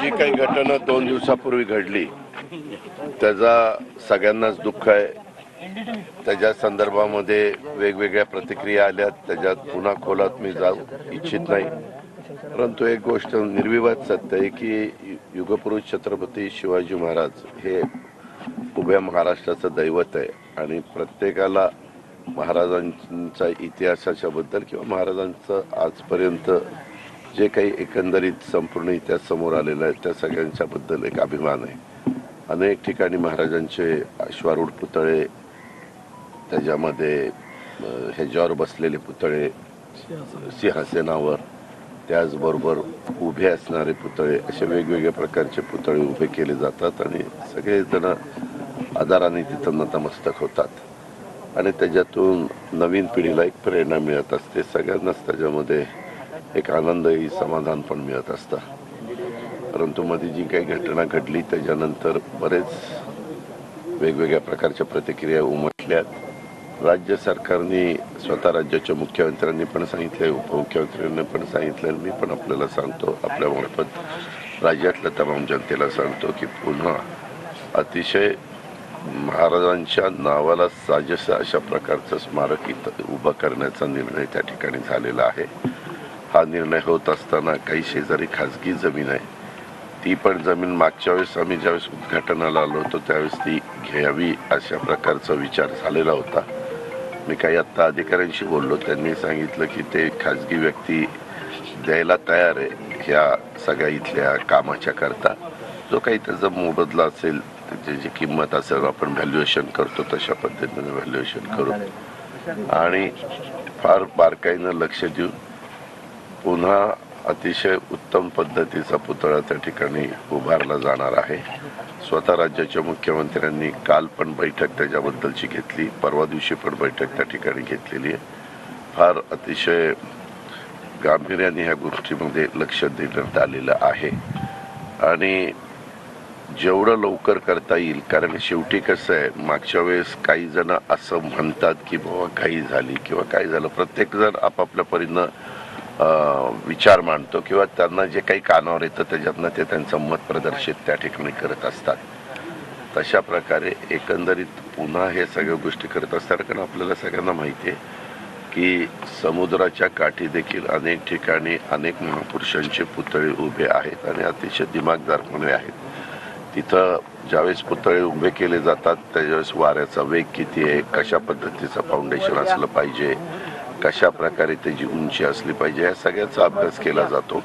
जी काही घटना 2 दिवसापूर्वी घडली त्याचा सगळ्यांनाच दुःख आहे। त्याच्या संदर्भामध्ये वेगवेगळ्या प्रतिक्रिया आल्या, त्याच्यात पुन्हा खोलात मी जाऊ इच्छित नाही। परंतु एक गोष्ट निर्विवाद सत्य आहे की युगपुरुष छत्रपती शिवाजी महाराज हे उभ्या महाराष्ट्राचं दैवत आहे आणि प्रत्येकाला महाराजांचा इतिहासाच्या बद्दल किंवा महाराजांचं आजपर्यंत जे काही एकंदरीत संपूर्ण इतिहास समोर आलेला आहे त्या सगळ्यांच्या बद्दल एक अभिमान आहे। अनेक ठिकाणी महाराजांचे अश्वारूढ पुतळे, त्याच्यामध्ये ह्याच्यावर बसलेले पुतळे सिंहासनावर, त्याचबरोबर उभे असणारे पुतळे, असे वेगवेगळ्या प्रकारचे पुतळे उभे केले जातात आणि सगळेजण आदराने तिथं नतमस्तक होतात आणि त्याच्यातून नवीन पिढीला एक प्रेरणा मिळत असते। सगळ्यांनाच त्याच्यामध्ये एक आनंदही समाधान पण मिळत असतं। परंतु मध्ये जी काही घटना घडली त्याच्यानंतर बरेच वेगवेगळ्या प्रकारच्या प्रतिक्रिया उमटल्यात। राज्य सरकारने स्वतः राज्याच्या मुख्यमंत्र्यांनी पण सांगितले, उपमुख्यमंत्र्यांनी पण सांगितले, मी पण आपल्याला सांगतो, आपल्या मार्फत राज्यातल्या तमाम जनतेला सांगतो की पुन्हा अतिशय महाराजांच्या नावाला साजेसं अशा प्रकारचं स्मारक इथं उभं करण्याचा निर्णय त्या ठिकाणी झालेला आहे। हा निर्णय होत असताना काही शेजारी खाजगी जमीन आहे, ती पण जमीन मागच्या वेळेस आम्ही ज्यावेळेस उद्घाटनाला आलो होतो त्यावेळेस ती घ्यावी अशा प्रकारचा विचार झालेला होता। मी काही आत्ता अधिकाऱ्यांशी बोललो, त्यांनी सांगितलं की ते खाजगी व्यक्ती द्यायला तयार आहे ह्या सगळ्या इथल्या कामाच्या करता। जो काही त्याचा मोबदला असेल, त्याची जी किंमत असेल, आपण व्हॅल्युएशन करतो तशा पद्धतीने व्हॅल्युएशन करू आणि फार बारकाईनं लक्ष देऊन पुन्हा अतिशय उत्तम पद्धतीचा पुतळा त्या ठिकाणी उभारला जाणार आहे। स्वतः राज्याच्या मुख्यमंत्र्यांनी काल पण बैठक त्याच्याबद्दलची घेतली, परवा दिवशी पण बैठक त्या ठिकाणी घेतलेली आहे। फार अतिशय गांभीर्याने ह्या गोष्टीमध्ये लक्ष देण्यात आलेलं आहे आणि जेवढं लवकर करता येईल, कारण शेवटी कसं आहे, मागच्या वेळेस काही जण असं म्हणतात की बाबा घाई झाली किंवा काय झालं, प्रत्येक जण आपापल्या परीनं विचार मांडतो किंवा त्यांना जे काही कानावर येतं त्याच्यातनं ते त्यांचं मत प्रदर्शित त्या ठिकाणी करत असतात। तशा प्रकारे एकंदरीत पुन्हा हे सगळ्या गोष्टी करत असतात, कारण आपल्याला सगळ्यांना माहिती आहे की समुद्राच्या काठी देखील अनेक ठिकाणी अनेक महापुरुषांचे पुतळे उभे आहेत आणि अतिशय दिमागदारपणे आहेत। तिथं ज्यावेळेस पुतळे उभे केले जातात त्यावेळेस वाऱ्याचा वेग किती आहे, कशा पद्धतीचं फाउंडेशन असलं पाहिजे, कशा प्रकारे त्याची उंची असली पाहिजे, या सगळ्याचा अभ्यास केला जातो।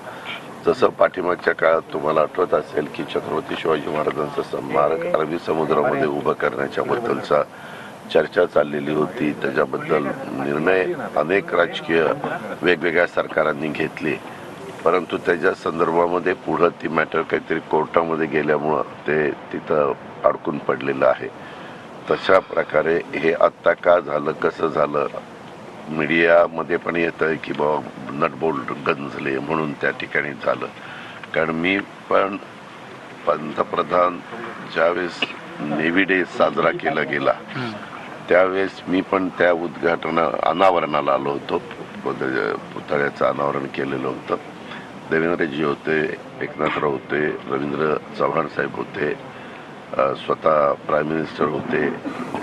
जसं पाठीमागच्या काळात तुम्हाला आठवत असेल की छत्रपती शिवाजी महाराजांचं स्मारक अरबी समुद्रामध्ये उभं करण्याच्या बद्दलचा चर्चा चाललेली होती, त्याच्याबद्दल निर्णय अनेक राजकीय वेगवेगळ्या सरकारांनी घेतले, परंतु त्याच्या संदर्भामध्ये पुढं ती मॅटर काहीतरी कोर्टामध्ये गेल्यामुळं ते तिथं अडकून पडलेलं आहे। तशा प्रकारे हे आत्ता का झालं, कसं झालं, मीडियामध्ये पण येतं आहे की बाबा नटबोल्ट गंजले म्हणून त्या ठिकाणी झालं। कारण मी पण पंतप्रधान ज्यावेळेस नेव्ही डे साजरा केला गेला त्यावेळेस मी पण त्या अनावरणाला आलो होतो, पुतळ्याचं अनावरण केलेलं होतं। देवेंद्रजी होते, एकनाथराव होते, रवींद्र चव्हाण साहेब होते, स्वतः प्राईम मिनिस्टर होते,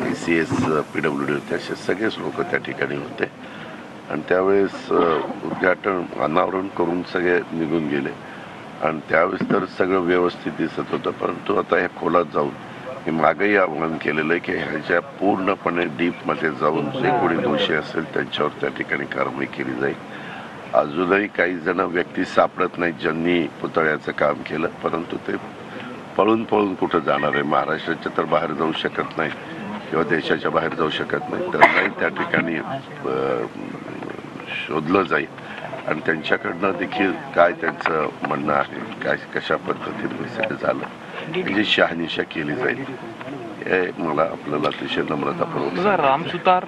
ACS PWD होते, असे सगळेच लोक त्या ठिकाणी होते आणि त्यावेळेस उद्घाटन अनावरण करून सगळे निघून गेले आणि त्यावेळेस तर सगळं व्यवस्थित दिसत होतं। परंतु आता ह्या खोलात जाऊन मी मागेही आव्हान केलेलं आहे की ह्याच्या पूर्णपणे डीपमध्ये जाऊन जे कोणी दोषी असेल त्यांच्यावर त्या ठिकाणी कारवाई केली जाईल। अजूनही काही जण व्यक्ती सापडत नाहीत ज्यांनी पुतळ्याचं काम केलं, परंतु ते पळून पळून कुठं जाणार आहे, महाराष्ट्राच्या तर बाहेर जाऊ शकत नाही किंवा देशाच्या बाहेर जाऊ शकत नाही, त्यांनाही त्या ठिकाणी शोधलं जाईल आणि त्यांच्याकडनं देखील काय त्यांचं म्हणणं आहे, काय कशा पद्धतीने सगळं झालं म्हणजे शहानिशा केली जाईल, हे मला आपल्याला अतिशय नम्रतापूर्वक रामसुतार